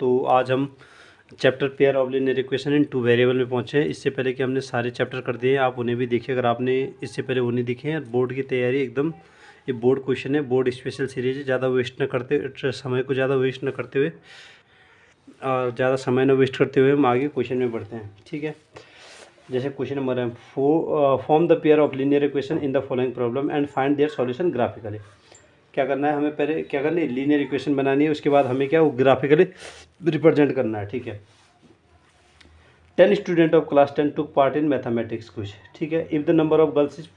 तो आज हम chapter pair of linear equation in two variable में पहुंचे हैं। इससे पहले कि हमने सारे चैप्टर कर दिए हैं, आप उन्हें भी देखिए अगर आपने इससे पहले उन्हें दिखे हैं। बोर्ड की तैयारी एकदम, ये बोर्ड क्वेश्चन है, बोर्ड स्पेशल सीरीज है। ज़्यादा वेस्ट न करते समय को ज़्यादा वेस्ट न करते हुए और ज़्यादा समय न वेस्ट करते हुए हम आगे क्वेश्चन में बढ़ते हैं। ठीक है, जैसे क्वेश्चन नंबर है, form the pair of linear equation in the following problem and find their solution graphically. क्या करना है हमें, पहले क्या करनी है, लीनियर इक्वेशन बनानी है, उसके बाद हमें क्या वो ग्राफिकली रिप्रेजेंट करना है। ठीक है, 10 student of class 10 took part in mathematics कुछ। ठीक है, if the number of girls is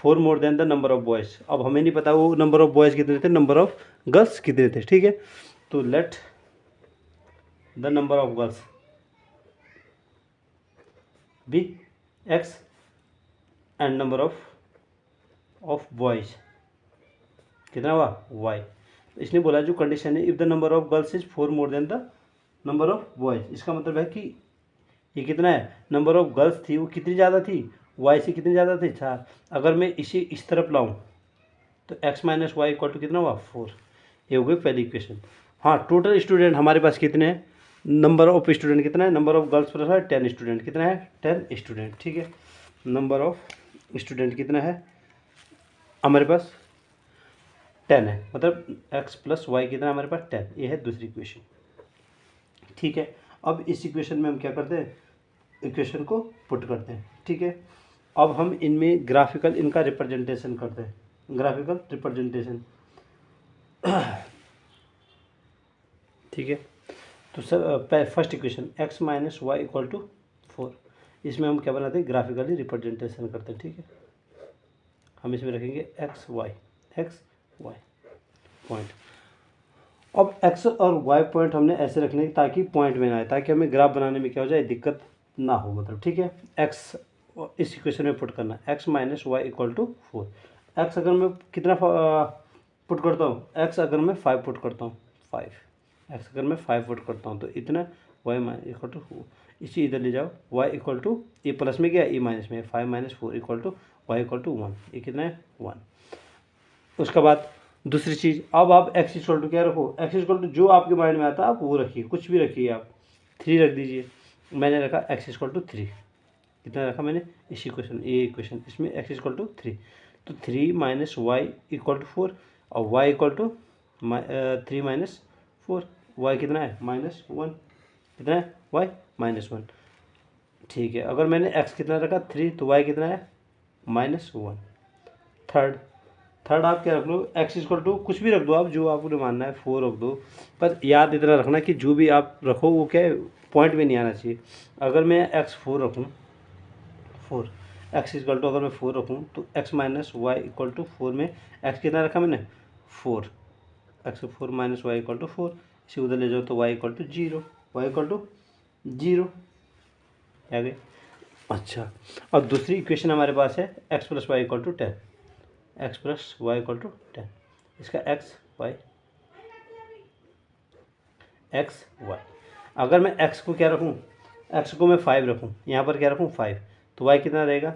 4 more than the number of boys. अब हमें नहीं पता वो नंबर ऑफ बॉयज़ कितने थे, नंबर ऑफ गर्ल्स कितने थे। ठीक है, तो let the number of girls be X and number of boys कितना हुआ वाई। इसने बोला जो कंडीशन है, if the number of girls is 4 more than the number of boys, इसका मतलब है कि ये कितना है, नंबर ऑफ गर्ल्स थी वो कितनी ज़्यादा थी, वाई से कितनी ज़्यादा थी 4। अगर मैं इसे इस तरफ लाऊं तो x minus Y equal to कितना हुआ 4। ये हो गई पहली इक्वेशन। हाँ, टोटल स्टूडेंट हमारे पास कितने हैं, नंबर ऑफ स्टूडेंट कितना है, नंबर ऑफ गर्ल्स प्लस है 10 स्टूडेंट, कितना है 10 स्टूडेंट। ठीक है, नंबर ऑफ स्टूडेंट कितना है हमारे पास 10 है, मतलब x प्लस वाई कितना है हमारे पास 10। ये है दूसरी इक्वेशन। ठीक है, अब इस इक्वेशन में हम क्या करते हैं, इक्वेशन को पुट करते हैं। ठीक है, अब हम इनमें ग्राफिकल इनका रिप्रेजेंटेशन करते हैं, ग्राफिकल रिप्रेजेंटेशन। ठीक है, तो sir first equation x minus Y equal to 4, इसमें हम क्या बनाते हैं, ग्राफिकली रिप्रेजेंटेशन करते हैं। ठीक है, हम इसमें रखेंगे एक्स वाई पॉइंट। अब x और y पॉइंट हमने ऐसे रखने ताकि पॉइंट में ना आए, ताकि हमें ग्राफ बनाने में क्या हो जाए, दिक्कत ना हो मतलब। ठीक है, x इस इक्वेशन में पुट करना, x minus Y equal to 4। X अगर मैं कितना पुट करता हूँ, x अगर मैं 5 पुट करता हूँ, 5 x अगर मैं 5 पुट करता हूँ तो इतना y इक्वल टू, इसी इधर ले जाओ, y इक्वल टू, ये प्लस में गया, ये माइनस में, 5 minus 4 equal to y equal to 1। ये कितना है 1। उसके बाद दूसरी चीज़, अब आप x इक्वल टू क्या रखो, x इक्वल टू जो आपके माइंड में आता है आप वो रखिए, कुछ भी रखिए आप, 3 रख दीजिए। मैंने रखा x इक्वल टू 3, कितना रखा मैंने, इसी क्वेश्चन, ये इक्वेशन, इसमें x इक्वल टू 3, तो 3 माइनस वाई इक्वल टू 4 और y equal to 3 minus 4, y कितना है -1, कितना है y -1। ठीक है, अगर मैंने x कितना रखा 3 तो y कितना है -1। थर्ड आप क्या रख लो, x इक्वल टू कुछ भी रख दो आप, जो आपको मानना है 4 रख दो, पर याद इतना रखना कि जो भी आप रखो वो क्या है, पॉइंट में नहीं आना चाहिए। अगर मैं x 4 रखूँ, 4 x इक्वल टू अगर मैं 4 रखूँ तो x minus Y equal to 4 में x कितना रखा मैंने 4, x 4 minus Y equal to 4, इसे उधर ले जाओ तो y equal to 0, y equal to 0 आ गए। अच्छा, अब दूसरी इक्वेशन हमारे पास है x plus Y equal to 10, x plus Y equal to 10, इसका x वाई। अगर मैं x को क्या रखूँ, x को मैं 5 रखूँ, यहाँ पर क्या रखूँ 5, तो y कितना रहेगा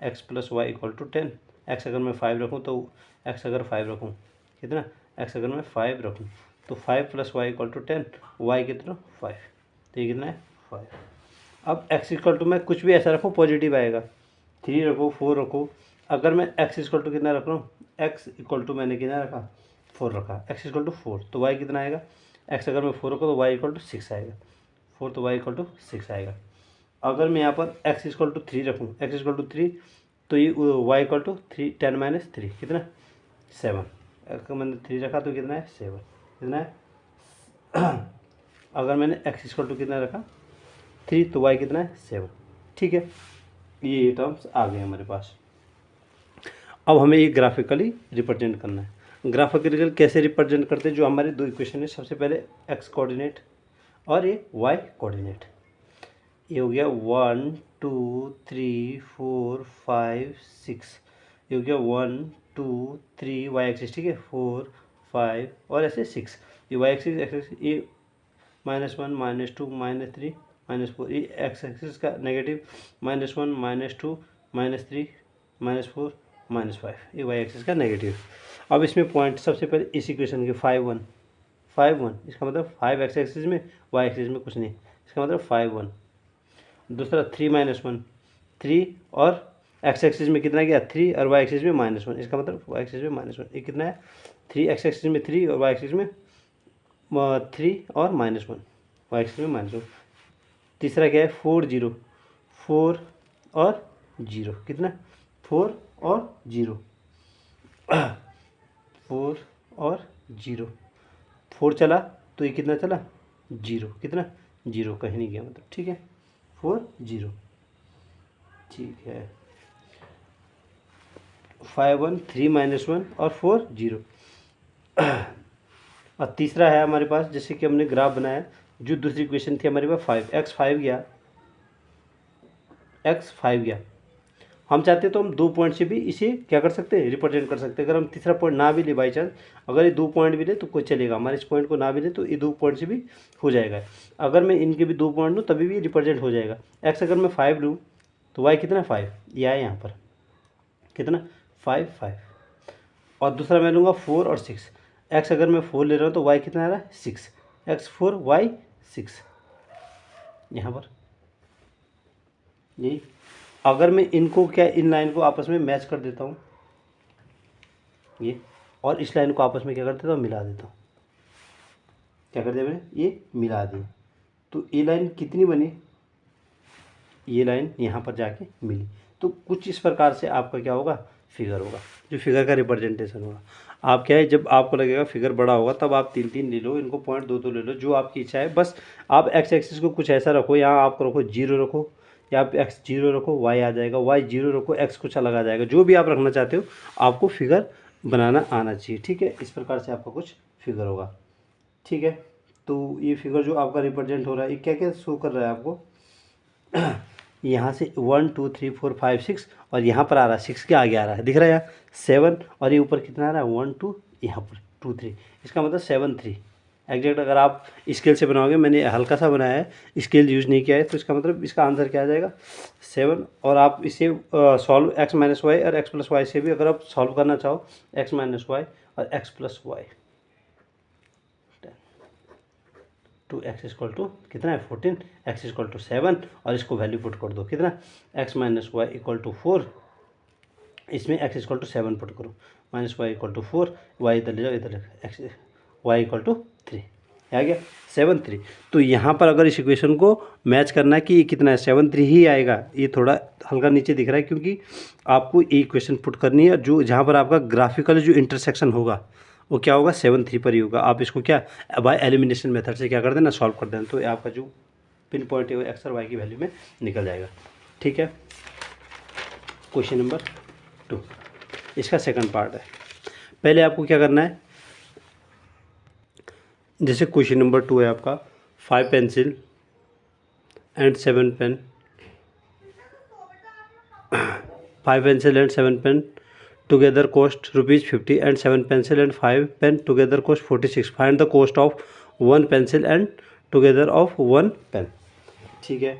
x plus Y equal to 10। x अगर मैं 5 रखूँ तो x अगर 5 रखूँ कितना, x अगर मैं 5 रखूँ तो 5 plus Y equal to 10, y कितना 5, तो ये कितना है 5। अब x इक्वल टू मैं कुछ भी ऐसा रखूँ पॉजिटिव आएगा, 3 रखो 4 रखो। अगर मैं x इक्वल टू कितना रख रहा हूँ, x इक्वल टू मैंने कितना रखा 4 रखा, x इक्वल टू 4 तो y कितना आएगा, x अगर मैं 4 रखूँ तो y इक्वल टू 6 आएगा, 4 तो y इक्वल टू 6 आएगा। अगर मैं यहाँ पर x इक्वल टू 3 रखूँ, x इक्वल टू 3 तो ये y इक्वल टू 3, 10 माइनस 3 कितना 7, अगर मैंने 3 रखा तो कितना है 7, कितना है अगर मैंने x इक्वल टू कितना रखा 3 तो y कितना है 7। ठीक है, ये टर्म्स आ गए हमारे पास। अब हमें ये ग्राफिकली रिप्रेजेंट करना है। ग्राफिकली कैसे रिप्रेजेंट करते हैं, जो हमारे दो इक्वेशन है, सबसे पहले x कोऑर्डिनेट और ये y कोऑर्डिनेट। ये हो गया 1 2 3 4 5 6, ये हो गया 1 2 3 वाई एक्सिस। ठीक है, 4 5 और ऐसे 6, ये वाई एक्सिस एक्सिस, ये -1 -2 -3 -4, ये एक्स एक्सिस का नेगेटिव -1 -2 -3 -4 -5, ये वाई एक्सिस का नेगेटिव। अब इसमें पॉइंट सबसे पहले इस इक्वेशन के 5 1 5 1, इसका मतलब 5 एक्स एक्सिस में, वाई एक्सिस में कुछ नहीं, इसका मतलब 5 1। दूसरा 3 -1, 3 और एक्स एक्सिस में कितना गया 3 और वाई एक्सिस में -1, इसका मतलब वाई एक्सिस में -1, ये कितना है 3 एक्स एक्सिस में 3 और वाई एक्सिस में 3 और -1, वाई एक्सिस में -1। तीसरा क्या है 4 0, 4 और 0, कितना 4 और 0, 4 और 0, 4 चला तो ये कितना चला 0, कितना 0, कहीं नहीं गया मतलब, ठीक है 4 0, ठीक है 5 1, 3 -1 और 4 0। और तीसरा है हमारे पास, जैसे कि हमने ग्राफ बनाया, जो दूसरी इक्वेशन थी हमारे पास 5 x 5 गया, x 5 गया, हम चाहते तो हम 2 पॉइंट से भी इसे क्या कर सकते हैं, रिप्रेजेंट कर सकते हैं। अगर हम तीसरा पॉइंट ना भी ले बाई चांस, अगर ये 2 पॉइंट भी ले तो कोई चलेगा, हमारे इस पॉइंट को ना भी ले तो ये 2 पॉइंट से भी हो जाएगा। अगर मैं इनके भी 2 पॉइंट लूँ तभी भी रिप्रेजेंट हो जाएगा। x अगर मैं 5 लूँ तो y कितना 5, ये आया यहाँ पर कितना 5 5, और दूसरा मैं लूँगा 4 और 6, x अगर मैं 4 ले रहा हूँ तो y कितना आ रहा है 6, x 4 y 6, यहाँ पर यही। अगर मैं इनको क्या, इन लाइन को आपस में मैच कर देता हूँ ये, और इस लाइन को आपस में क्या कर देता हूँ, मिला देता हूँ, क्या कर दिया मैंने, ये मिला दी, तो ये लाइन कितनी बनी, ये लाइन यहाँ पर जाके मिली। तो कुछ इस प्रकार से आपका क्या होगा, फिगर होगा, जो फिगर का रिप्रेजेंटेशन होगा। आप क्या है, जब आपको लगेगा फिगर बड़ा होगा तब आप 3 3 ले लो, इनको पॉइंट 2 2 ले लो, जो आपकी इच्छा है। बस आप एक्स एक्सिस को कुछ ऐसा रखो, यहाँ आप रखो 0 रखो, या आप x 0 रखो, y आ जाएगा, y 0 रखो, x कुछ अलग आ जाएगा, जो भी आप रखना चाहते हो आपको फिगर बनाना आना चाहिए, ठीक है। इस प्रकार से आपका कुछ फिगर होगा, ठीक है। तो ये फिगर जो आपका रिप्रेजेंट हो रहा है, ये क्या क्या शो कर रहा है आपको, यहाँ से 1 2 3 4 5 6, और यहाँ पर आ रहा है 6 के आगे आ रहा है, दिख रहा है यहाँ 7, और ये ऊपर कितना आ रहा है 1 2, यहाँ पर 2 3, इसका मतलब 7 3 एग्जैक्ट। अगर आप स्केल से बनाओगे, मैंने हल्का सा बनाया है, स्केल यूज़ नहीं किया है, तो इसका मतलब इसका आंसर क्या आ जाएगा 7। और आप इसे सॉल्व x - y और x + y से भी अगर आप सॉल्व करना चाहो, x - y और x + y, 2x = कितना है 14, x = 7, और इसको वैल्यू पुट कर दो, कितना x - y = 4, इसमें x = 7 पुट करो, -y = 4, y इधर ले जाओ, इधर x y = 3, आ गया 7 3। तो यहाँ पर अगर इस इक्वेशन को मैच करना है कि ये कितना है 7 3 ही आएगा, ये थोड़ा हल्का नीचे दिख रहा है क्योंकि आपको ये इक्वेशन पुट करनी है, जो जहाँ पर आपका ग्राफिकल जो इंटरसेक्शन होगा वो क्या होगा 7 3 पर ही होगा। आप इसको क्या बाय एलिमिनेशन मेथड से क्या कर देना, सॉल्व कर देना, तो आपका जो पिन पॉइंट है वो एक्स और वाई की वैल्यू में निकल जाएगा, ठीक है। क्वेश्चन नंबर 2, इसका सेकंड पार्ट है। पहले आपको क्या करना है, जैसे क्वेश्चन नंबर 2 है आपका, 5 pencil and 7 pen, 5 pencil and 7 pen together cost ₹50 and 7 pencil and 5 pen together cost 46, find the cost of 1 pencil and together of 1 pen, ठीक है।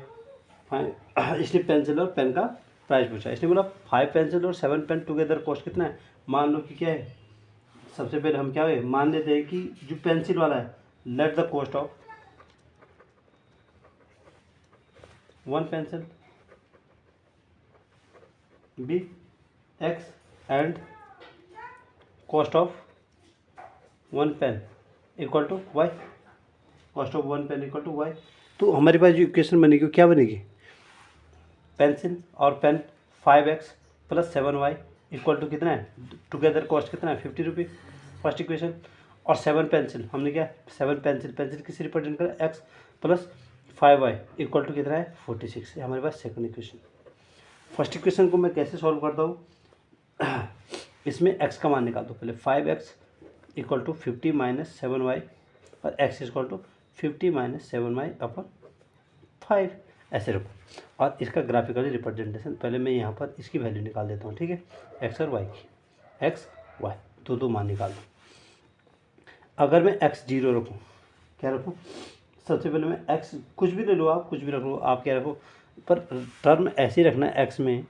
इसने पेंसिल और पेन का प्राइस पूछा, इसने बोला 5 पेंसिल और 7 पेन टुगेदर कॉस्ट कितना है। मान लो कि क्या है, सबसे पहले हम क्या है मान लेते हैं कि जो पेंसिल वाला है, let the cost of 1 pencil be x and cost of 1 pen equal to y, cost of 1 pen equal to y। तो हमारे पास जो इक्वेशन बनेगी वो क्या बनेगी, पेंसिल और pen 5x + 7y equal to कितना है, टुगेदर कॉस्ट कितना है 50 रुपये, फर्स्ट इक्वेशन। और 7 पेंसिल, हमने क्या 7 पेंसिल, पेंसिल किसी रिप्रेजेंट करा x + 5y इक्वल टू कितना है 46, ये हमारे पास सेकंड इक्वेशन। फर्स्ट इक्वेशन को मैं कैसे सॉल्व करता हूँ, इसमें x का मान निकाल दो पहले, 5x = 50 - 7y और x = 50 - 7y अपन 5, ऐसे रखो। और इसका ग्राफिकली रिप्रेजेंटेशन पहले मैं यहाँ पर इसकी वैल्यू निकाल देता हूँ, ठीक है, x और y की, x y दो मान निकाल दो। अगर मैं x 0 रखूँ, क्या रखूँ, सबसे पहले मैं x कुछ भी ले लो, आप कुछ भी रख लो, आप क्या रखो, पर टर्म ऐसे ही रखना है x में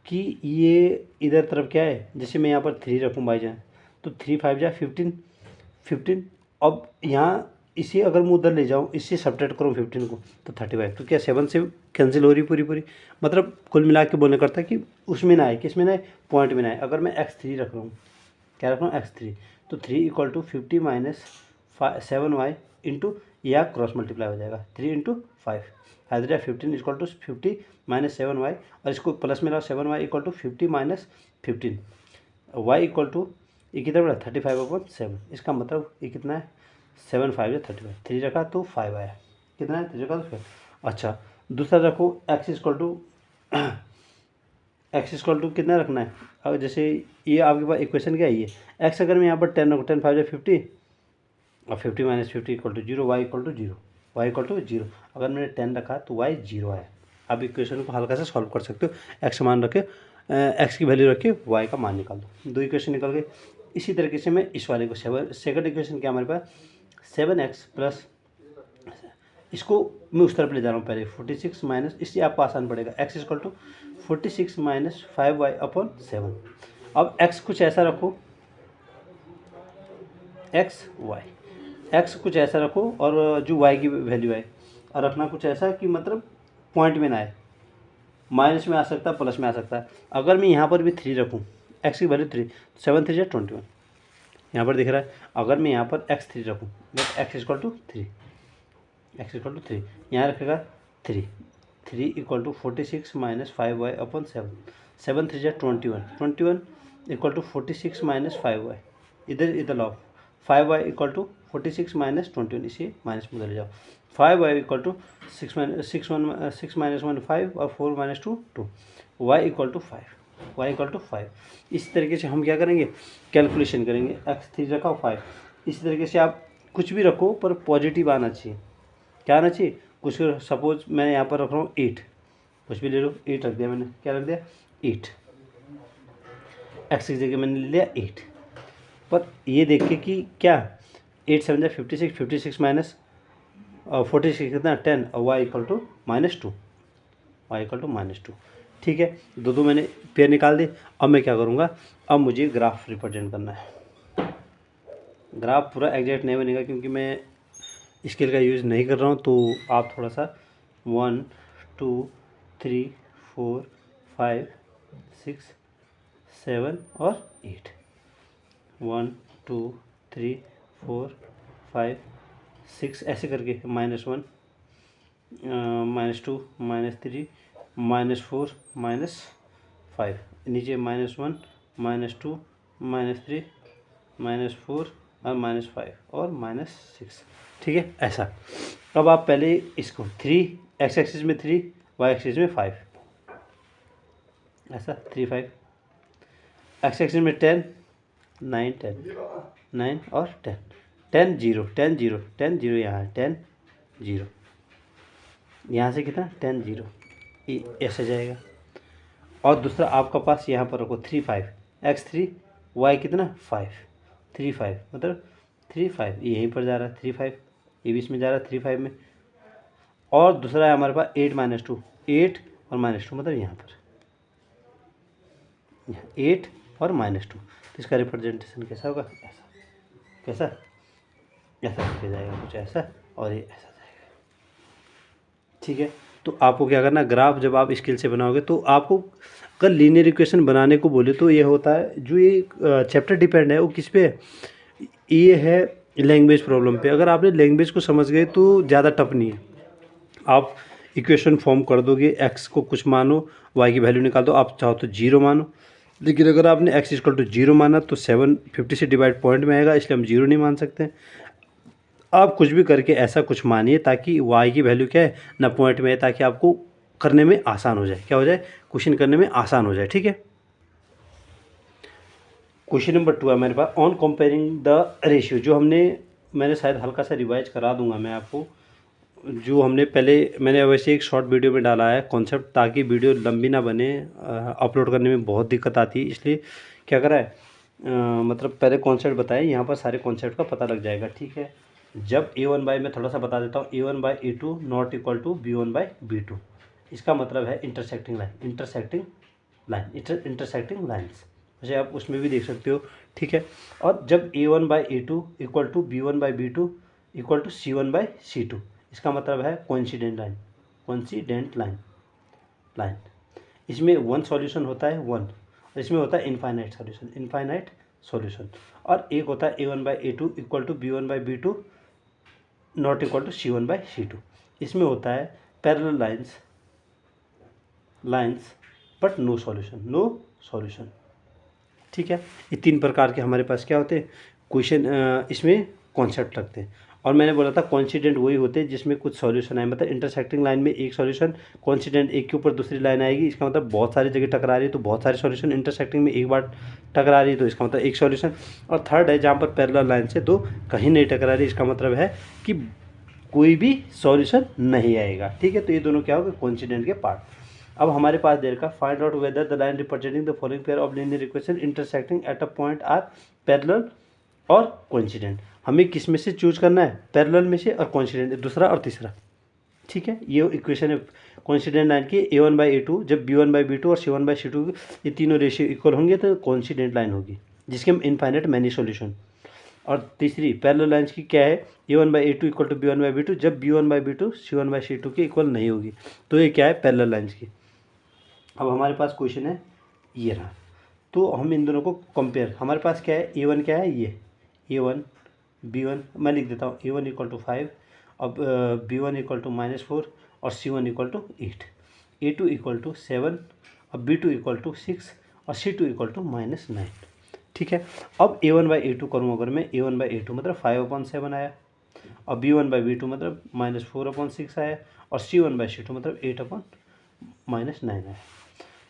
कि ये इधर तरफ क्या है, जैसे मैं यहाँ पर 3 रखूँ बाई चांस, तो 3 5 जा 15, 15 अब यहाँ इसी अगर मैं उधर ले जाऊँ, इससे सब्ट्रैक्ट करूँ 15 को तो 35, तो क्या 7 से कैंसिल हो रही पूरी, मतलब कुल मिला के बोलने करता है कि उसमें ना आए, किस में ना आए, पॉइंट में ना आए। अगर मैं x3 रख रहा हूँ, क्या रख रहा हूँ, x3, तो 3 equal to 50 minus 7y into, या क्रॉस मल्टीप्लाई हो जाएगा 3 into 5, 15 equal to 50 minus 7y, और इसको प्लस में लाओ 7y equal to 50 minus 15, y equal to ये कितना बड़ा 35/7। इसका मतलब ये कितना है 7 5 या 35, 3 रखा तो 5 आया, कितना है 3 रखा तो 5। अच्छा दूसरा रखो x इक्वल टू कितना रखना है। अब जैसे ये आपके पास इक्वेशन क्या है, ये x अगर मैं यहाँ पर 10 रखूँ, 10 5 या 50, और 50 minus 50 equal to 0, y equal to 0, y equal to 0। अगर मैंने 10 रखा तो y 0 आया। अब इक्वेशन को हल्का सा सॉल्व कर सकते हो, x मान रखे, x की वैल्यू रख के y का मान निकाल दो, 2 इक्वेशन निकल गए। इसी तरीके से मैं इस वाले को सेकंड इक्वेशन क्या हमारे पास 7x प्लस, इसको मैं उस तरफ ले जा रहा हूँ पहले 46 माइनस, इससे आपको आसान पड़ेगा, x equal to 46 minus 5y upon 7। अब x कुछ ऐसा रखो, x कुछ ऐसा रखो और जो y की वैल्यू है, और रखना कुछ ऐसा कि मतलब पॉइंट में ना आए, माइनस में आ सकता है, प्लस में आ सकता है। अगर मैं यहाँ पर भी 3 रखूँ, x की वैल्यू 3, 7 3 21, यहाँ पर दिख रहा है। अगर मैं यहाँ पर x3 रखूँ, x equal to 3, x equal to 3, यहाँ रखेगा 3 equal to 46 minus 5y upon 7, 7 3 21 equal to 46 minus 5y, इधर लाओ 5y इक्वल टू 46 माइनस 21, इसे माइनस में उधर ले जाओ, 5y इक्वल टू 6 माइनस 1 5 और 4 माइनस 2 2, y इक्वल टू 5। इस तरीके से हम क्या करेंगे, कैलकुलेशन करेंगे। x3 रखा 5, इसी तरीके से आप कुछ भी रखो पर पॉजिटिव आना चाहिए। क्या आना चाहिए, कुछ सपोज मैं यहाँ पर रख रहा हूँ 8, कुछ भी ले लो, 8 रख दिया मैंने, क्या रख दिया 8, x की जगह मैंने ले लिया 8। पर ये देखिए कि क्या 8 7 जा 56, 56 माइनस 46 कितना 10, और y इक्वल टू -2, ठीक है। दो मैंने पेयर निकाल दी। अब मैं क्या करूँगा, अब मुझे ग्राफ रिप्रेजेंट करना है। ग्राफ पूरा एग्जैक्ट नहीं बनेगा क्योंकि मैं स्केल का यूज़ नहीं कर रहा हूँ, तो आप थोड़ा सा 1 2 3 4 5 6 7 और 8, 1 2 3 4 5 6 ऐसे करके -1 -2 -3 -4 -5, नीचे -1 -2 -3 -4 और -5 और -6, ठीक है ऐसा। अब आप पहले इसको 3 x एक्सिस में 3 y एक्सिस में 5, ऐसा 3 5, x एक्सिस में 10 9 10 9 और 10 10 0 10 0 10 0, यहाँ है 10 0, यहाँ से कितना 10 0, ऐसे जाएगा। और दूसरा आपका पास यहाँ पर रखो 3 5, x3 y कितना 5 3 5, मतलब 3 5 यहीं पर जा रहा है 3 5, ये भी इसमें जा रहा है 3 5 में। और दूसरा है हमारे पास 8 -2, 8 और -2, मतलब यहाँ पर 8 और -2, तो इसका रिप्रेजेंटेशन कैसा होगा, ऐसा, कैसा, ऐसा करके जाएगा कुछ ऐसा, और ये ऐसा जाएगा, ठीक है। तो आपको क्या करना, ग्राफ जब आप स्केल से बनाओगे तो आपको अगर लीनियर इक्वेशन बनाने को बोले तो ये होता है, जो ये चैप्टर डिपेंड है वो किस पे है, ये है लैंग्वेज प्रॉब्लम पे। अगर आपने लैंग्वेज को समझ गए तो ज़्यादा टफ नहीं है, आप इक्वेशन फॉर्म कर दोगे, x को कुछ मानो, y की वैल्यू निकाल दो, आप चाहो तो 0 मानो। लेकिन अगर आपने x इक्वल टू 0 माना तो 750 से डिवाइड पॉइंट में आएगा, इसलिए हम 0 नहीं मान सकते। आप कुछ भी करके ऐसा कुछ मानिए ताकि y की वैल्यू क्या है ना पॉइंट में है, ताकि आपको करने में आसान हो जाए, क्या हो जाए, क्वेश्चन करने में आसान हो जाए, ठीक है। क्वेश्चन नंबर 2 है मेरे पास, ऑन कंपेयरिंग द रेशियो, जो मैंने शायद हल्का सा रिवाइज करा दूंगा मैं आपको, जो मैंने वैसे एक शॉर्ट वीडियो में डाला है कॉन्सेप्ट, ताकि वीडियो लंबी ना बने, अपलोड करने में बहुत दिक्कत आती है, इसलिए क्या करा है, मतलब पहले कॉन्सेप्ट बताए, यहाँ पर सारे कॉन्सेप्ट का पता लग जाएगा, ठीक है। जब a1 बाई, मैं थोड़ा सा बता देता हूँ, a1 by a2 not equal to b1 by b2, इसका मतलब है इंटरसेक्टिंग लाइन्स, जैसे आप उसमें भी देख सकते हो ठीक है। और जब A1/A2 equal to B1/B2 equal to C1/C2, इसका मतलब है coincident line, coincident line line. इसमें वन सॉल्यूशन होता है वन, और इसमें होता है इनफाइनाइट सॉल्यूशन, इनफाइनाइट सॉल्यूशन। और एक होता है A1/A2 equal to B1/B2 not equal to C1/C2। इसमें होता है parallel lines but no solution. ठीक है। ये तीन प्रकार के हमारे पास क्या होते हैं क्वेश्चन, इसमें कॉन्सेप्ट लगते हैं। और मैंने बोला था कोइंसिडेंट वही होते हैं जिसमें कुछ सॉल्यूशन आए, मतलब इंटरसेक्टिंग लाइन में एक सॉल्यूशन, कोइंसिडेंट एक के ऊपर दूसरी लाइन आएगी, इसका मतलब बहुत सारी जगह टकरा रही है तो बहुत सारे सॉल्यूशन, इंटरसेक्टिंग में एक बार टकरा रही है तो इसका मतलब एक सॉल्यूशन। और थर्ड है जहाँ पर पैरेलल लाइन से दो कहीं नहीं टकरा रही, इसका मतलब है कि कोई भी सॉल्यूशन नहीं आएगा। ठीक है। तो ये दोनों क्या होगा कोइंसिडेंट के पार्ट। अब हमारे पास दे रखा find out whether the line representing the following pair of linear equation intersecting at a point are parallel और कोइंसिडेंट। हमें किस में से चूज करना है, पैरेलल में से और कोइंसिडेंट, दूसरा और तीसरा। ठीक है। ये इक्वेशन है कोइंसिडेंट लाइन की A1/A2 जब B1/B2 और C1/C2 ये तीनों रेशियो इक्वल होंगे तो कोइंसिडेंट लाइन होगी जिसके हम इनफाइनाइट मैनी सॉल्यूशन। और तीसरी पैरेलल लाइंस की क्या है A1/A2 इक्वल टू B1/B2 जब B1/B2 C1/C2 के इक्वल नहीं होगी तो ये क्या है पैरेलल लाइंस की। अब हमारे पास क्वेश्चन है ये रहा, तो हम इन दोनों को कंपेयर, हमारे पास क्या है A1 क्या है ये A1 B1 मैं लिख देता हूँ A1 इक्वल टू 5 अब B1 इक्वल टू -4 और C1 equal to 8, A2 equal to 7 अब B2 इक्वल टू 6 और C2 इक्वल टू -9। ठीक है। अब A1/A2 करूँ अगर मैं A1/A2 मतलब 5/7 आया और B1/B2 मतलब -4/6 आया और C1/C2 मतलब 8/9 आया।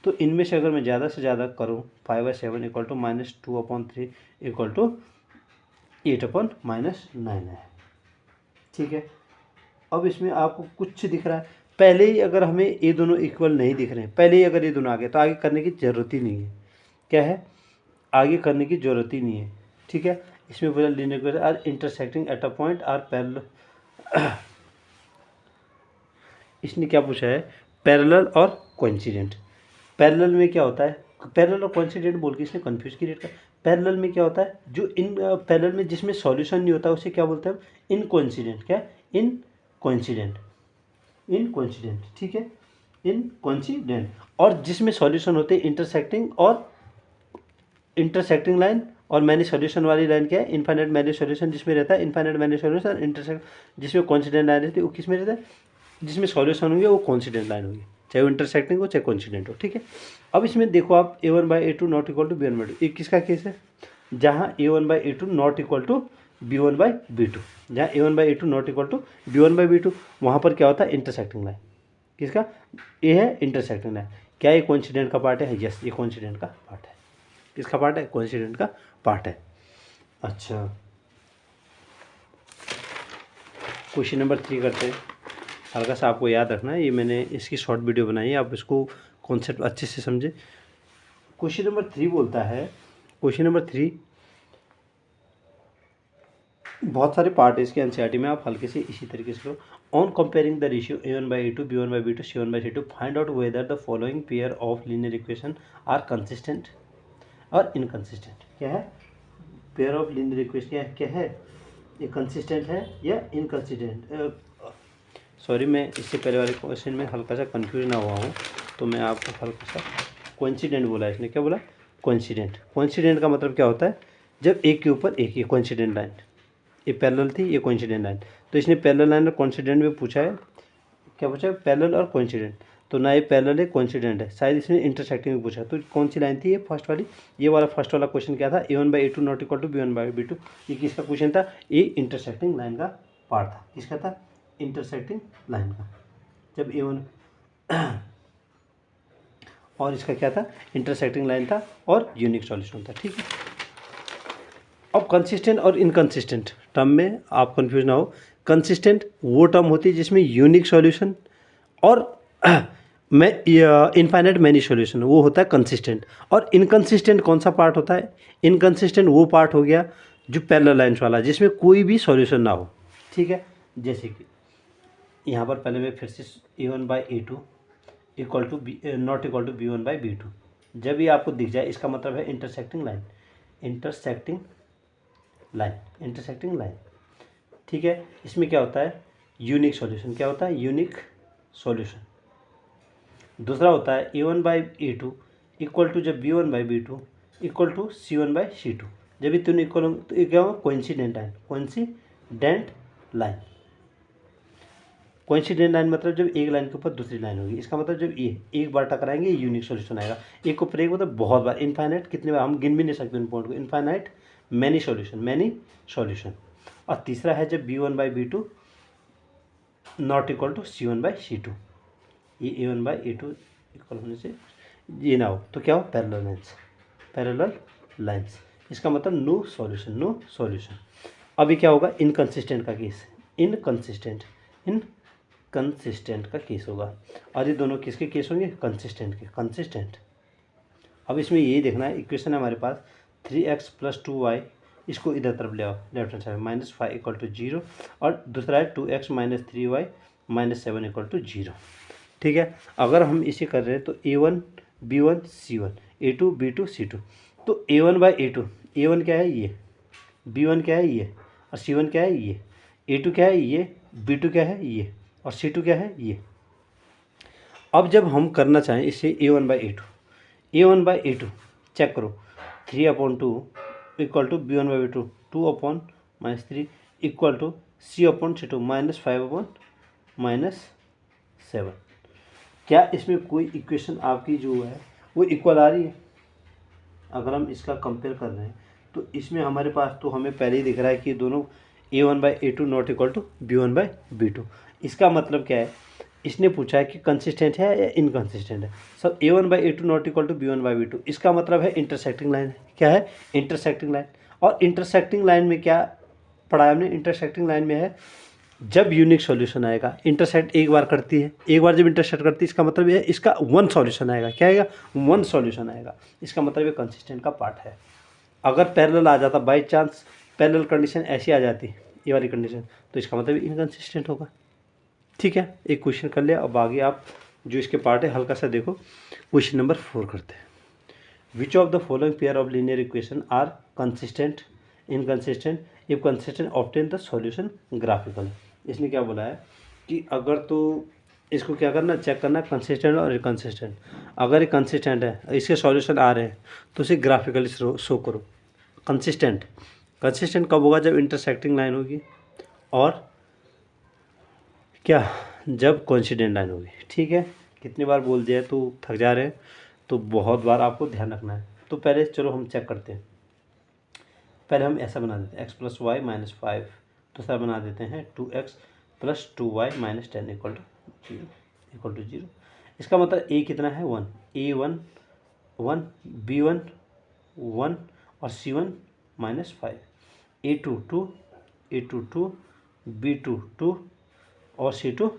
तो इनमें से अगर मैं ज़्यादा से ज़्यादा करूँ 5/7 इक्वल टू -2/3 इक्वल टू 8/9 है। ठीक है। अब इसमें आपको कुछ दिख रहा है, पहले ही अगर हमें ये दोनों इक्वल नहीं दिख रहे हैं, पहले ही अगर ये दोनों आ गए तो आगे करने की ज़रूरत ही नहीं है। क्या है, आगे करने की ज़रूरत ही नहीं है। ठीक है। इसमें बोला linear equation are intersecting at a point are parallel, इसने क्या पूछा है पैरेलल और कोइंसिडेंट। पैरेलल में क्या होता है, पैरेलल और कोइंसिडेंट बोल के इसने कंफ्यूज क्रिएट कर। पैरेलल में क्या होता है जो इन पैरेलल में जिसमें सॉल्यूशन नहीं होता उसे क्या बोलते हैं इनकोइंसिडेंट। क्या इनकोइंसिडेंट, इनकोइंसिडेंट। ठीक है, इनकोइंसिडेंट। और जिसमें सॉल्यूशन होते हैं इंटरसेक्टिंग और इंटरसेक्टिंग लाइन और मैनी सॉल्यूशन वाली लाइन क्या है इनफाइनाइट मैनी सॉल्यूशन जिसमें रहता है इनफाइनाइट मैनी सॉल्यूशन इंटरसेक्ट जिसमें कोइंसिडेंट लाइन रहती है वो किस में रहता है जिसमें सॉल्यूशन होंगे वो कोइंसिडेंट लाइन होगी, चाहे वो इंटरसेक्टिंग हो चाहे कोइंसिडेंट हो। ठीक है। अब इसमें देखो आप A1/A2 not equal to B1/B2, एक किसका केस है जहाँ A1/A2 not equal to B1/B2, जहाँ A1/A2 not equal to B1/B2 वहाँ पर क्या होता है इंटरसेक्टिंग लाइन, किसका ये है इंटरसेक्टिंग लाइन। क्या ये कोइंसिडेंट का पार्ट है, यस ये कोइंसिडेंट का पार्ट है। किसका पार्ट है, कोइंसिडेंट का पार्ट है। अच्छा क्वेश्चन नंबर 3 करते हैं। हल्का सा आपको याद रखना है, ये मैंने इसकी शॉर्ट वीडियो बनाई है, आप इसको कॉन्सेप्ट अच्छे से समझे। क्वेश्चन नंबर 3 बोलता है, क्वेश्चन नंबर 3 बहुत सारे पार्ट है इसके एनसीईआरटी में, आप हल्के से इसी तरीके से करो। On comparing the ratio A1/A2 B1/B2 C1/C2 find out whether the following pair of linear equation are consistent और इनकंसिस्टेंट। क्या है पेयर ऑफ लीनियर इक्वेशन, क्या है ये कंसिस्टेंट है या इनकंसिस्टेंट। सॉरी मैं इससे पहले वाले क्वेश्चन में हल्का सा कंफ्यूज ना हुआ हूँ तो मैं आपको हल्का सा कोइंसिडेंट बोला, इसने क्या बोला कोइंसिडेंट। कोइंसिडेंट का मतलब क्या होता है जब एक के ऊपर एक, ये कोइंसिडेंट लाइन ये पैरेलल थी ये कोइंसिडेंट लाइन, तो इसने पैरेलल लाइन और कोइंसिडेंट में पूछा है, क्या पूछा है पैरेलल और कोइंसिडेंट, तो ना ये पैरेलल है कोइंसिडेंट है, शायद इसने इंटरसेक्टिंग में पूछा। तो कौन सी लाइन थी ये फर्स्ट वाली, ये वाला फर्स्ट वाला क्वेश्चन क्या था A1/A2 not equal to B1/B2, ये किसका क्वेश्चन था, ये इंटरसेक्टिंग लाइन का पार्ट था। किसका था, इंटरसेक्टिंग लाइन का, जब A1 और इसका क्या था इंटरसेक्टिंग लाइन था और यूनिक सॉल्यूशन था। ठीक है। अब कंसिस्टेंट और इनकंसिस्टेंट टर्म में आप कंफ्यूज ना हो, कंसिस्टेंट वो टर्म होती है जिसमें यूनिक सॉल्यूशन और मैं इनफाइनाइट मैनी सॉल्यूशन वो होता है कंसिस्टेंट। और इनकंसिस्टेंट कौन सा पार्ट होता है, इनकंसिस्टेंट वो पार्ट हो गया जो पैरेलल लाइन्स वाला जिसमें कोई भी सॉल्यूशन ना हो। ठीक है। जैसे कि यहाँ पर पहले मैं फिर से A1/A2 equal to not equal to B1/B2 जब ये आपको दिख जाए इसका मतलब है इंटरसेक्टिंग लाइन। Intersecting line. ठीक है, इसमें क्या होता है, यूनिक सॉल्यूशन। क्या होता है, यूनिक सॉल्यूशन। दूसरा होता है a1/a2 इक्वल टू, जब b1/b2 इक्वल टू c1/c2, जब ये तीनों इक्वल हो तो ये क्या होगा, कोइंसिडेंट लाइन। कोइंसिडेंट लाइन मतलब जब एक लाइन के ऊपर दूसरी लाइन होगी, इसका मतलब जब ये एक बार टकराएंगे यूनिक सॉल्यूशन आएगा। एक ऊपर एक मतलब बहुत बार, इनफाइनाइट कितने बार हम गिन भी नहीं सकते उन पॉइंट को, इनफाइनाइट मैनी सॉल्यूशन। और तीसरा है जब b1/b2 not equal to c1/c2, ये a1/a2 इक्वल होने से ये ना हो तो क्या हो, पैरेलल लाइन्स। इसका मतलब नो सॉल्यूशन। अभी क्या होगा, इनकंसिस्टेंट का केस, इनकंसिस्टेंट का केस होगा। और ये दोनों किसके केस होंगे, कंसिस्टेंट। अब इसमें यही देखना है, इक्वेशन है हमारे पास 3x + 2y, इसको इधर तरफ ले आओ, लेफ्ट हैंड साइड, -5 = 0, और दूसरा है 2x - 3y - 7 = 0। ठीक है, अगर हम इसे कर रहे हैं तो a1 b1 c1, a2 b2 c2, तो a1/a2, a1 क्या है ये, b1 क्या है ये, और c1 क्या है ये, a2 क्या है ये, b2 क्या है ये, और c2 क्या है ये। अब जब हम करना चाहें इसे a1/a2 चेक करो, 3/2 equal to b1/b2 2/-3 equal to c/c2 -5/-7। क्या इसमें कोई इक्वेशन आपकी जो है वो इक्वल आ रही है? अगर हम इसका कंपेयर कर रहे हैं तो इसमें हमारे पास तो हमें पहले ही दिख रहा है कि दोनों a1/a2 not equal to b1/b2। इसका मतलब क्या है, इसने पूछा है कि कंसिस्टेंट है या इनकंसिस्टेंट है। सब a1/a2 not equal to b1/b2, इसका मतलब है इंटरसेक्टिंग लाइन है। क्या है, इंटरसेक्टिंग लाइन। और इंटरसेक्टिंग लाइन में क्या पढ़ा है हमने, इंटरसेक्टिंग लाइन में है जब यूनिक सॉल्यूशन आएगा, इंटरसेक्ट एक बार करती है, एक बार जब इंटरसेक्ट करती है इसका मतलब ये है इसका वन सॉल्यूशन आएगा। क्या आएगा, वन सॉल्यूशन आएगा। इसका मतलब ये कंसिस्टेंट का पार्ट है। अगर पैरेलल आ जाता, बाई चांस पैरेलल कंडीशन ऐसी आ जाती, ये वाली कंडीशन, तो इसका मतलब इनकंसिस्टेंट होगा। ठीक है, एक क्वेश्चन कर लिया। अब आगे आप जो इसके पार्ट है हल्का सा देखो, क्वेश्चन नंबर 4 करते हैं। Which of the following pair of linear equation are consistent, inconsistent, if consistent obtain the solution graphical. इसने क्या बोला है कि अगर तो इसको क्या करना, चेक करना कंसिस्टेंट और इनकंसिस्टेंट। अगर ये कंसिस्टेंट है, इसके सॉल्यूशन आ रहे हैं, तो इसे ग्राफिकली शो करो। कंसिस्टेंट कब होगा, जब इंटरसेक्टिंग लाइन होगी और क्या, जब कोइंसिडेंट लाइन होगी। ठीक है, कितनी बार बोल दिया तो थक जा रहे हैं, तो बहुत बार आपको ध्यान रखना है। तो पहले चलो हम चेक करते हैं। पहले हम ऐसा बना देते हैं, x + y - 5, दूसरा बना देते हैं 2x + 2y - 10 = 0। इसका मतलब a कितना है, 1, a1 1, b1 1 और c1 -5, a2 2, b2 2 और c2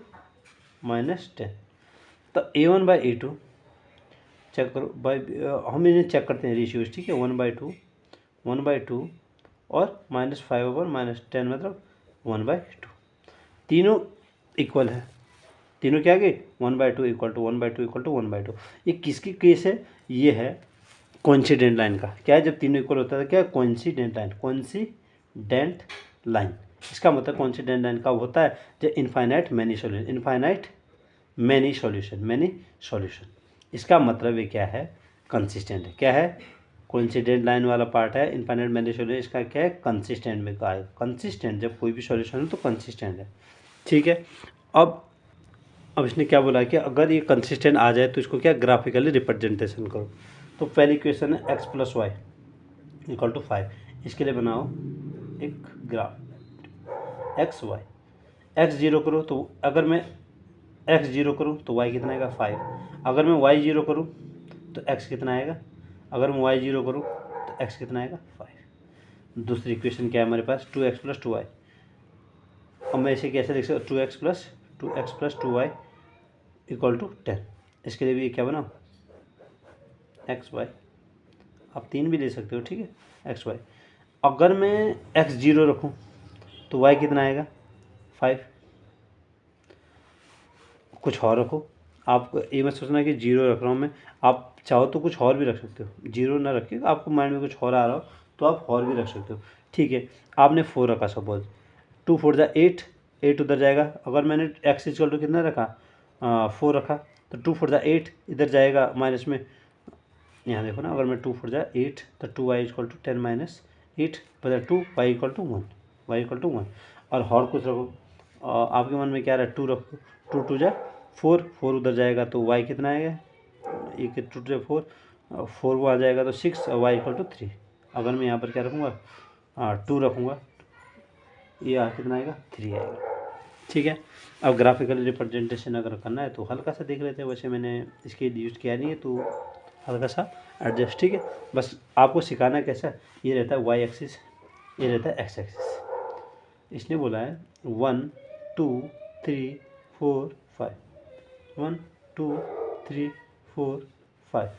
-10। तो a1/a2 चेक करो, हम इन्हें चेक करते हैं रेशियोज। ठीक है, 1/2 और -5/-10 मतलब 1/2। तीनों इक्वल है, तीनों क्या गए, 1/2 = 1/2 = 1/2। ये किसकी केस है, ये है कोइंसिडेंट लाइन का। क्या है, जब तीनों इक्वल होता है क्या, कोइंसिडेंट लाइन। इसका मतलब कोइंसिडेंट लाइन कब होता है, जब इनफाइनाइट मैनी सॉल्यूशन। इसका मतलब ये क्या है, कंसिस्टेंट है। क्या है, कोइंसिडेंट लाइन वाला पार्ट है, इनफाइनाइट मैनी सॉल्यूशन, इसका क्या है, कंसिस्टेंट में का है। कंसिस्टेंट, जब कोई भी सॉल्यूशन हो तो कंसिस्टेंट है। ठीक है, अब इसने क्या बोला कि अगर ये कंसिस्टेंट आ जाए तो इसको क्या, ग्राफिकली रिप्रेजेंटेशन करो। तो पहली क्वेश्चन है x + y = 5। इसके लिए बनाओ एक ग्राफ, x y, x 0 करो तो अगर मैं x 0 करूँ तो y कितना आएगा, 5। अगर मैं y 0 करूँ तो x कितना आएगा, अगर मैं y 0 करूँ तो x कितना आएगा, 5। दूसरी इक्वेशन क्या है हमारे पास, 2x + 2y। अब मैं इसे कैसे लिख सकता हूँ, 2x + 2y = 10। इसके लिए भी क्या बनाओ, एक्स वाई, आप 3 भी ले सकते हो। ठीक है, एक्स वाई। अगर मैं x 0 रखूँ तो y कितना आएगा, 5। कुछ और रखो, आप ये मत सोचना कि 0 रख रहा हूँ मैं, आप चाहो तो कुछ और भी रख सकते हो। 0 ना रखिए, आपको माइंड में कुछ और आ रहा हो तो आप और भी रख सकते हो। ठीक है, आपने 4 रखा सपोज, 2 4 जा 8, 8 उधर जाएगा। अगर मैंने x इक्वल टू कितना रखा 4 रखा, तो 2 4 जा 8 इधर जाएगा माइनस में। यहाँ देखो ना, अगर मैं 2 4 जा 8 तो 2y इक्वल टू 10 माइनस 8 बदल 2 y equal to 1, y equal to 1। और कुछ रखो, आपके मन में क्या रहा है, 2 रखो, 2 2 जा 4, 4 उधर जाएगा तो y कितना आएगा, एक 2 2 4, 4 वो आ जाएगा तो 6 और y इक्वल टू 3। अगर मैं यहाँ पर क्या रखूँगा 2 रखूँगा, ये कितना आएगा 3 आएगा। ठीक है, अब ग्राफिकल रिप्रेजेंटेशन अगर करना है तो हल्का सा देख लेते हैं, वैसे मैंने इसके यूज किया नहीं है तो हल्का सा एडजस्ट। ठीक है, बस आपको सिखाना कैसा, ये रहता है वाई एक्सिस, ये रहता है एक्स एक्सिस। इसने बोला है 1 2 3 4 5, 1 2 3 4 5,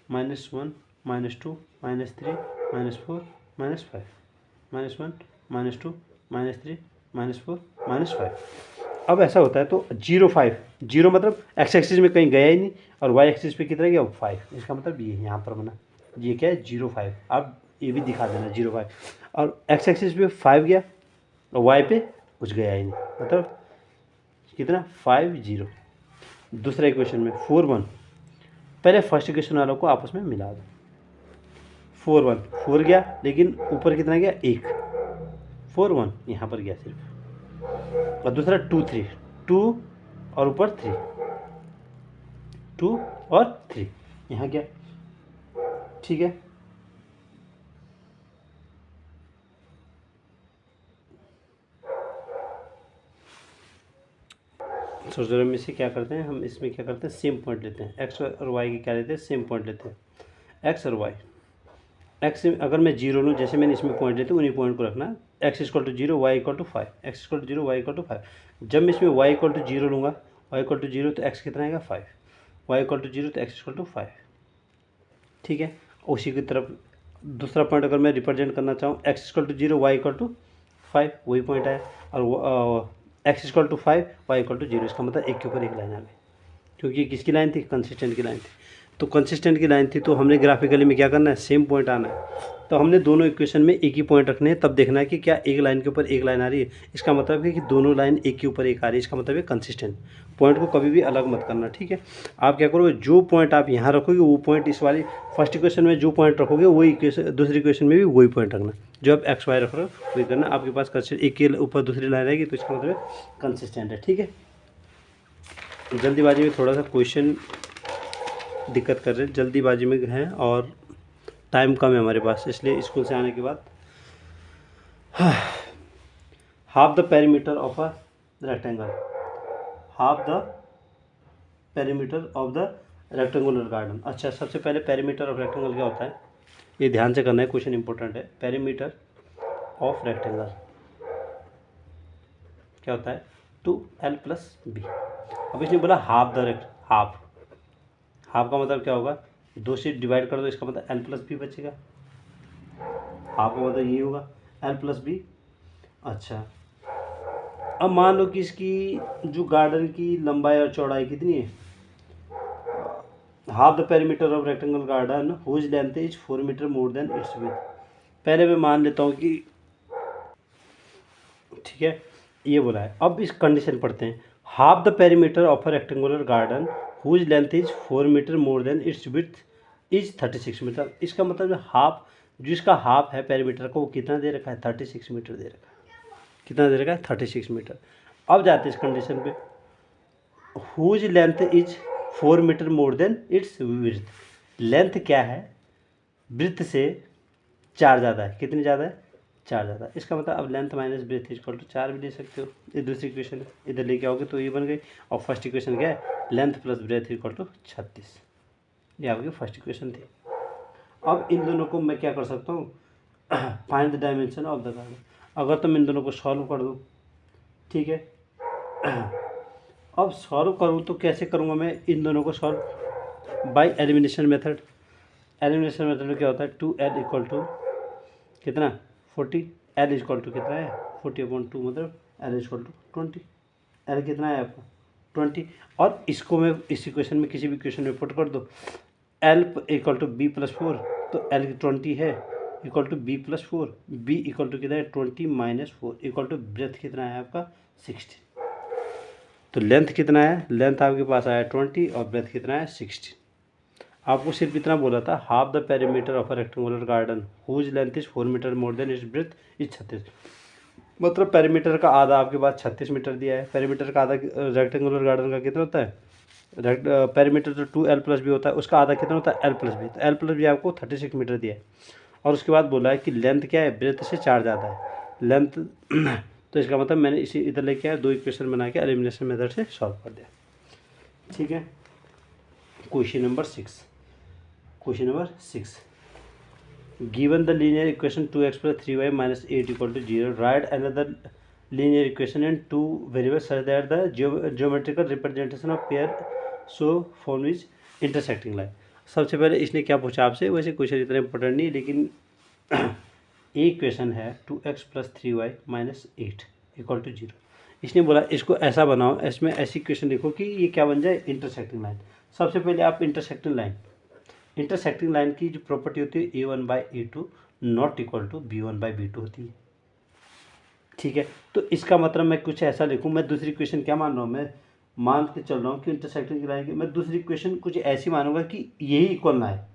-1 -2 -3 -4 -5, -1 -2 -3 -4 -5। अब ऐसा होता है तो 0 5, 0 मतलब एक्स एक्सिस में कहीं गया ही नहीं, और वाई एक्सिस पे कितना गया 5, इसका मतलब ये यहाँ पर बना, ये क्या है 0 5। आप ये भी दिखा देना 0 5, और एक्स एक्सिस पे 5 गया और वाई पे कुछ गया ही नहीं, मतलब कितना 5 0। दूसरा इक्वेशन में 4 1, पहले फर्स्ट इक्वेशन वालों को आपस में मिला दो। 4 1 4 गया, लेकिन ऊपर कितना गया 1, 4 1 यहाँ पर गया सिर्फ। और दूसरा 2 3, 2 और ऊपर 3, 2 और 3 यहाँ गया। ठीक है, तो जरा में से क्या करते हैं हम, इसमें क्या करते हैं सेम पॉइंट लेते हैं, एक्स और वाई की क्या लेते हैं सेम पॉइंट लेते हैं। एक्स और वाई, एक्स अगर मैं 0 लूँ, जैसे मैंने इसमें पॉइंट लेते उन्हीं पॉइंट को रखना, X equal to 0 Y equal to 5, X equal to 0 Y equal to 5। जब मैं इसमें वाई इक्वल टू 0 लूँगा, वाई इक्वल टू 0 तो एक्स कितना आएगा 5, वाई इक्वल टू 0 तो एक्स इक्वल टू 5। ठीक है, उसी की तरफ दूसरा पॉइंट अगर मैं रिप्रेजेंट करना चाहूँ, X equal to 0 Y equal to 5, वही पॉइंट आया, और X equal to 5 Y equal to 0, इसका मतलब एक के ऊपर एक लाइन आ गई, क्योंकि ये किसकी लाइन थी, कंसिस्टेंट की लाइन थी। तो कंसिस्टेंट की लाइन थी तो हमने ग्राफिकली में क्या करना है, सेम पॉइंट आना है। तो हमने दोनों इक्वेशन में एक ही पॉइंट रखने हैं, तब देखना है कि क्या एक लाइन के ऊपर एक लाइन आ रही है, इसका मतलब है कि दोनों लाइन एक के ऊपर एक आ रही है, इसका मतलब है कंसिस्टेंट। पॉइंट को कभी भी अलग मत करना। ठीक है, आप क्या करोगे, जो पॉइंट आप यहाँ रखोगे वो पॉइंट इस वाली फर्स्ट इक्वेशन में जो पॉइंट रखोगे वही इक्वेशन दूसरी इक्वेशन में भी वही पॉइंट रखना, जो आप एक्स वाई रख रहे हो वही करना। आपके पास एक के ऊपर दूसरी लाइन रहेगी तो इसका मतलब कंसिस्टेंट है। ठीक है, जल्दीबाजी में थोड़ा सा क्वेश्चन दिक्कत कर रहे हैं, जल्दीबाजी में हैं और टाइम कम है हमारे पास, इसलिए स्कूल से आने के बाद half the perimeter of a rectangle, half the perimeter of the rectangular garden. अच्छा, सबसे पहले पेरीमीटर ऑफ रेक्टेंगल क्या होता है, ये ध्यान से करना है, क्वेश्चन इंपॉर्टेंट है। पेरीमीटर ऑफ रेक्टेंगल क्या होता है, 2l प्लस बी। अब इसने बोला हाफ द हाफ, हाफ का मतलब क्या होगा, 2 से डिवाइड कर दो, इसका मतलब l प्लस बी बचेगा, हाफ का मतलब ये होगा l प्लस बी। अच्छा, अब मान लो कि इसकी जो गार्डन की लंबाई और चौड़ाई कितनी है, half the perimeter of rectangle garden whose length is 4 metre more than its width. पहले मैं मान लेता हूँ कि ठीक है, ये बोला है। अब इस कंडीशन पढ़ते हैं, half the perimeter of a rectangular garden whose length is 4 metre more than its width is 36 metre. इसका मतलब जो हाफ, जिसका हाफ है पेरीमीटर को, वो कितना दे रखा है 36 मीटर दे रखा है। कितना दे रखा है 36 मीटर। अब जाते हैं इस कंडीशन पे, whose length is 4 metre more than its width. Length क्या है, ब्रेथ से 4 ज़्यादा है, कितनी ज़्यादा है 4 ज़्यादा। इसका मतलब अब length minus breadth equal to 4 भी ले सकते हो। ये दूसरी इक्वेशन है, इधर लेके आओगे तो ये बन गई। और फर्स्ट इक्वेशन क्या है, length plus breadth equal to 36, ये आपकी फर्स्ट इक्वेशन थी। अब इन दोनों को मैं क्या कर सकता हूँ, find the dimension of the garden. अगर तुम इन दोनों को सॉल्व कर दो, ठीक है, अब सॉल्व करूँ तो कैसे करूँगा मैं इन दोनों को solve, by elimination method. Elimination method में क्या होता है, 2l इक्वल टू कितना 40, l इक्वल टू कितना है 40/2, मतलब l इक्वल टू 20। l कितना है आपका 20, और इसको मैं इस इक्वेशन में किसी भी इक्वेशन में पुट कर दो, l equal to b plus 4, तो l 20 है, equal to B plus 4, B equal to कितना है 20 माइनस 4 इक्वल टू ब्रेथ कितना है आपका 16। तो लेंथ कितना है, लेंथ आपके पास आया 20 और ब्रेथ कितना है 16। आपको सिर्फ इतना बोला था half the perimeter of a rectangular garden whose length is 4 metre more than its breadth is 36। मतलब पेरीमीटर का आधा आपके पास 36 मीटर दिया है। पेरीमीटर का आधा रेक्टेंगुलर गार्डन का कितना होता है, पेरीमीटर तो 2l+ भी होता है, उसका आधा कितना होता है l+ भी, तो l+ भी आपको 36 मीटर दिया है। और उसके बाद बोला है कि लेंथ क्या है, ब्रेथ से 4 ज़्यादा है लेंथ तो इसका मतलब मैंने इसे इधर लेके आया, 2 इक्वेशन बना के एलिमिनेशन मेथड से सॉल्व कर दिया। ठीक है, question number 6 given the linear equation 2x + 3y - 8 = 0 right another linear equation in 2 variables such that the geometrical representation of pair so form is intersecting line. सबसे पहले इसने क्या पूछा आपसे, वैसे क्वेश्चन इतना इंपॉर्टेंट नहीं, लेकिन एक क्वेश्चन है 2x + 3y - 8 = 0। इसने बोला इसको ऐसा बनाओ, इसमें ऐसी क्वेश्चन लिखो कि ये क्या बन जाए, इंटरसेक्टिंग लाइन। सबसे पहले आप इंटरसेक्टिंग लाइन की जो प्रॉपर्टी होती है a1/a2 not equal to b1/b2 होती है। ठीक है, तो इसका मतलब मैं कुछ ऐसा लिखूं, मैं दूसरी क्वेश्चन क्या मान रहा हूँ, मैं मान के चल रहा हूँ कि इंटरसेक्टिंग की लाइन की मैं दूसरी क्वेश्चन कुछ ऐसी मानूंगा कि यही इक्वल ना है।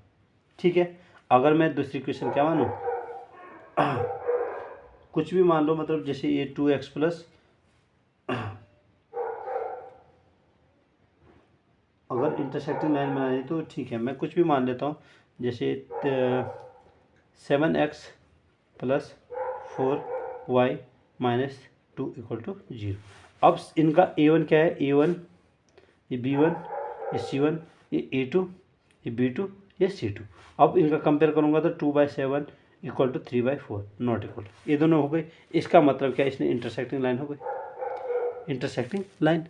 ठीक है, अगर मैं दूसरी क्वेश्चन क्या मानूँ कुछ भी मान लो, मतलब जैसे ये 2x प्लस, अगर इंटरसेक्टिंग लाइन बनानी तो ठीक है मैं कुछ भी मान लेता हूँ, जैसे 7x + 4y - 2 = 0। अब इनका a1 क्या है, a1 ये b1 ये c1 ये a2 ये b2 ये c2। अब इनका कंपेयर करूँगा तो 2/7 = 3/4 नॉट इक्वल, ये दोनों हो गए। इसका मतलब क्या, इसने इंटरसेक्टिंग लाइन हो गई, इंटरसेक्टिंग लाइन।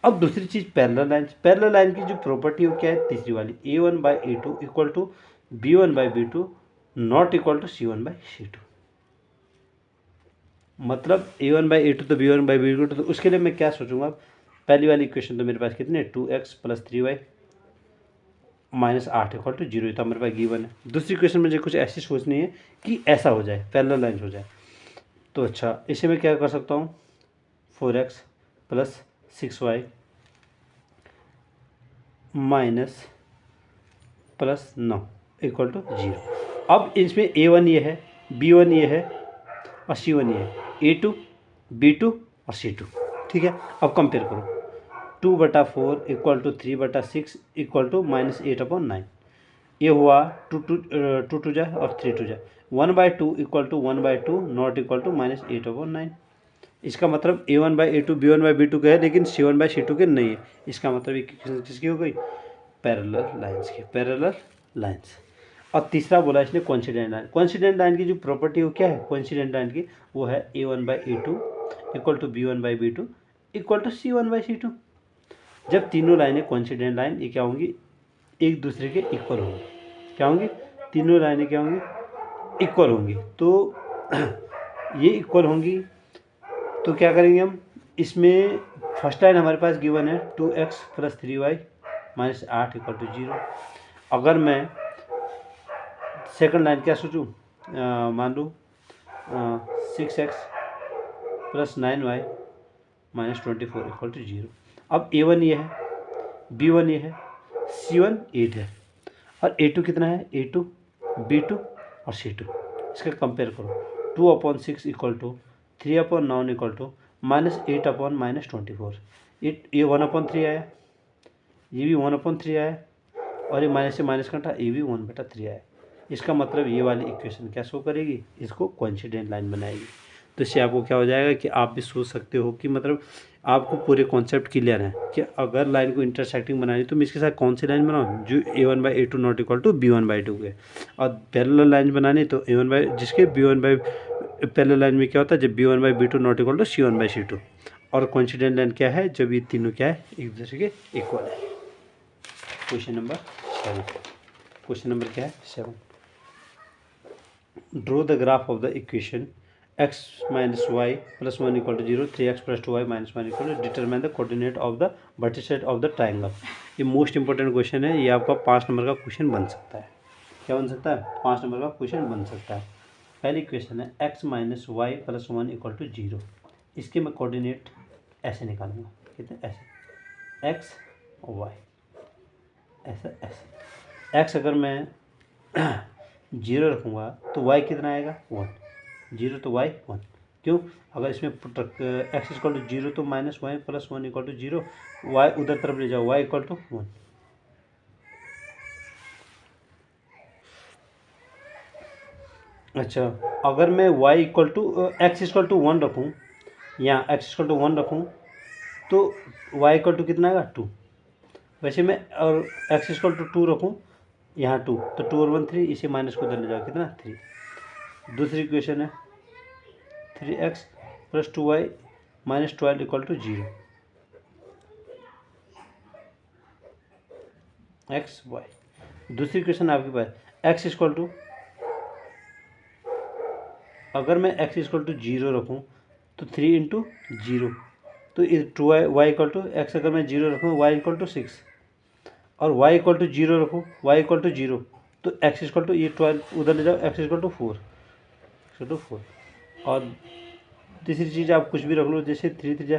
अब दूसरी चीज़ पैरेलल लाइन की जो प्रॉपर्टी हो क्या है, तीसरी वाली a1/a2 = b1/b2 not equal to c1/c2। मतलब a1/a2 तो b1/b2, तो उसके लिए मैं क्या सोचूंगा, पहली वाली इक्वेशन तो मेरे पास कितनी है 2x + 3y - 8 = 0, तो मेरे पास गिवन है। दूसरी क्वेश्चन मुझे कुछ ऐसी सोचनी है कि ऐसा हो जाए, पैरेलल लाइन हो जाए। तो अच्छा, इसे मैं क्या कर सकता हूँ, 4x + 6y + 9 = 0। अब इसमें a1 ये है, b1 ये है और c1 ये है, a2 b2 और c2। ठीक है, अब कंपेयर करो, 2/4 = 3/6 = -8/9। ये हुआ 2 जा और 3 जा, 1/2 = 1/2 नॉट इक्वल टू -8/9। इसका मतलब a1/a2 b1/b2 के है, लेकिन c1/c2 के नहीं है। इसका मतलब इक्वेशन किसकी हो गई, पैरेलल लाइंस। और तीसरा बोला इसने कोइंसिडेंट लाइन की जो प्रॉपर्टी हो क्या है, कोइंसिडेंट लाइन की वो है a1/a2 = b1/b2 = c1/c2। जब तीनों लाइनें कोइंसिडेंट लाइन ये क्या होंगी, एक दूसरे के इक्वल होंगी। क्या होंगी, तीनों लाइनें क्या होंगी, इक्वल होंगी। तो ये इक्वल होंगी तो क्या करेंगे हम, इसमें फर्स्ट लाइन हमारे पास गिवन है 2x + 3y - 8 = 0। अगर मैं सेकंड लाइन क्या सोचूं, मान लो 6x + 9y - 24 = 0। अब a1 ये है, b1 ये है, c1 8 है और a2 कितना है, a2 b2 और c2। इसका कंपेयर करो, 2/6 = 3/9 = -8/24। ये 1/3 आया, ये भी 1/3 आया और ये माइनस से माइनस कटा, ये भी 1/3 आया। इसका मतलब ये वाली इक्वेशन क्या शो करेगी, इसको कोइंसिडेंट लाइन बनाएगी। तो इससे आपको क्या हो जाएगा कि आप भी सोच सकते हो कि मतलब आपको पूरे कॉन्सेप्ट क्लियर है कि अगर लाइन को इंटरसेक्टिंग बनानी तो मैं इसके साथ कौन सी लाइन बनाऊँ, जो a1/a2 not equal to b1/2 के। और पैरेलल लाइन बनानी तो जिसके पैरेलल लाइन में क्या होता है, जब b1/b2 not equal to c1/c2। और कोइंसिडेंट लाइन क्या है, जब ये तीनों क्या है, एक दूसरे के इक्वल है। क्वेश्चन नंबर क्या है, 7। Draw the graph of the equation x - y + 1 = 0, 3x + 2y - 1 = determine the coordinate of the vertices of the triangle. ये मोस्ट इंपॉर्टेंट क्वेश्चन है, ये आपका 5 नंबर का क्वेश्चन बन सकता है। क्या बन सकता है, 5 नंबर का क्वेश्चन बन सकता है। पहली क्वेश्चन है x minus y plus 1 equal to 0। इसके मैं कोऑर्डिनेट ऐसे निकालूंगा, कितने ऐसे x वाई, ऐसा ऐसे। x अगर मैं 0 रखूँगा तो y कितना आएगा 1, 0 तो y 1। क्यों, अगर इसमें x इक्वल टू 0 तो minus y plus 1 equal to 0, y उधर तरफ ले जाओ, y इक्वल टू 1। अच्छा, अगर मैं y equal to x equal to 1 रखूँ, यहाँ x इक्वल टू 1 रखूँ तो y इक्वल टू कितना आएगा 2। वैसे मैं और x इक्वल टू 2 रखूँ, यहाँ 2, तो 2 और 1 3, इसे माइनस को उधर ले जाओ, कितना 3। दूसरी क्वेश्चन है 3x plus 2y minus 12 equal to 0, x y. दूसरी क्वेश्चन आपके पास x इक्वल टू, अगर मैं x इक्वल टू 0 रखूँ तो 3 इंटू 0, तो इस 2y इक्वल टू x, अगर मैं 0 रखूँ y इक्वल टू 6, और y इक्वल टू 0 रखूँ, y इक्वल टू 0, तो x इक्वल टू ये 12 उधर ले जाओ, x equal to 4, equal to 4। और तीसरी चीज़ आप कुछ भी रख लो, जैसे 3 3 जा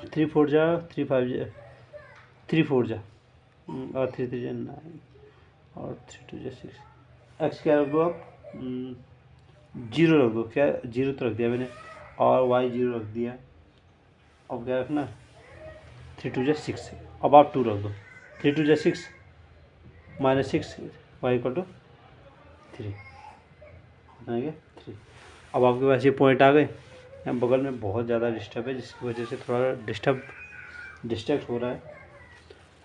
3 4 जा 3 5 जा 3 4 जा और 3 3 जा 9 और 3 2 जा 6। x क्या रख दो आप, 0 रख दो, क्या 0 तो रख दिया मैंने, और y 0 रख दिया। अब क्या रखना, 3 2 जा 6, अब आप 2 रख दो, 3 2 जा 6 माइनस 6 y इक्वल टू 3, बताएंगे 3। अब आपके पास ये पॉइंट आ गए। यहाँ बगल में बहुत ज़्यादा डिस्टर्ब है, जिसकी वजह से थोड़ा डिस्ट्रैक्ट हो रहा है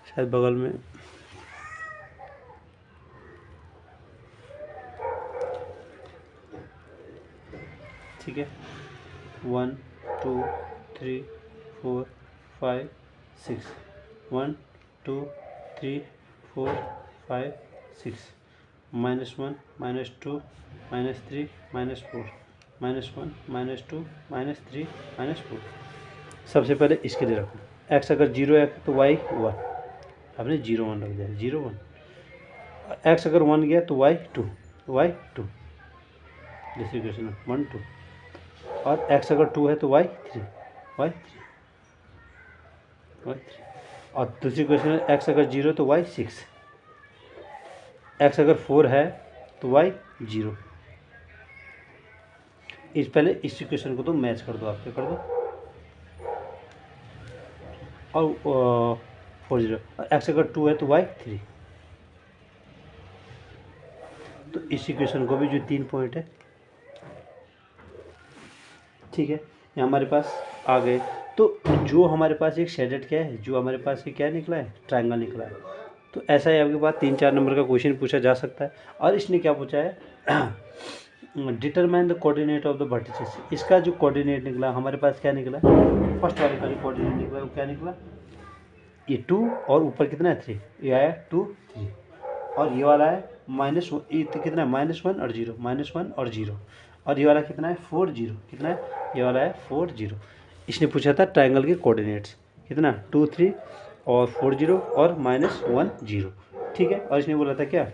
शायद बगल में। ठीक है, 1 2 3 4 5 6, 1 2 3 4 5 6, -1 -2 -3 -4 -1 -2 -3 -4। सबसे पहले इसके लिए रखो, x अगर 0 है तो y 1, आपने 0 1 रख दिया, 0 1। x अगर 1 गया तो y 2, दूसरी क्वेश्चन 1 2, और x अगर 2 है तो y 3, y 3। और दूसरी क्वेश्चन है x अगर 0 तो y 6, x अगर 4 है तो y 0। इस पहले इस इक्वेशन को तो मैच कर दो, आप क्या कर दो, और 4 0, और x अगर 2 है तो y 3। तो इस इक्वेशन को भी जो 3 पॉइंट है, ठीक है, ये हमारे पास आ गए। तो जो हमारे पास एक शेडेड क्या है, जो हमारे पास ये क्या निकला है, ट्रायंगल निकला है। तो ऐसा ही आपके पास 3 4 नंबर का क्वेश्चन पूछा जा सकता है। और इसने क्या पूछा है, determine the coordinate of the vertices. इसका जो कोऑर्डिनेट निकला हमारे पास क्या निकला, फर्स्ट वाले का जो कोऑर्डिनेट निकला वो क्या निकला, ये 2 और ऊपर कितना है 3, ये आया 2 3, और ये वाला है -1, ये कितना है -1 और 0, -1 और 0, और ये वाला कितना है 4 0, कितना है, ये वाला है 4 0। इसने पूछा था ट्रायंगल के कोऑर्डिनेट्स, कितना 2 3 और 4 0 और -1 0, ठीक है। और इसने बोला था क्या,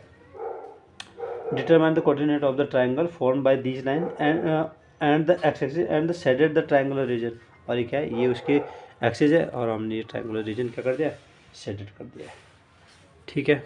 determine the coordinate of the triangle form by these line and the x axis and the shaded the triangular region. और ये क्या है, ये उसके एक्सिस है और हमने ये ट्रायंगुलर रीजन क्या कर दिया, शेडेड कर दिया है, ठीक है।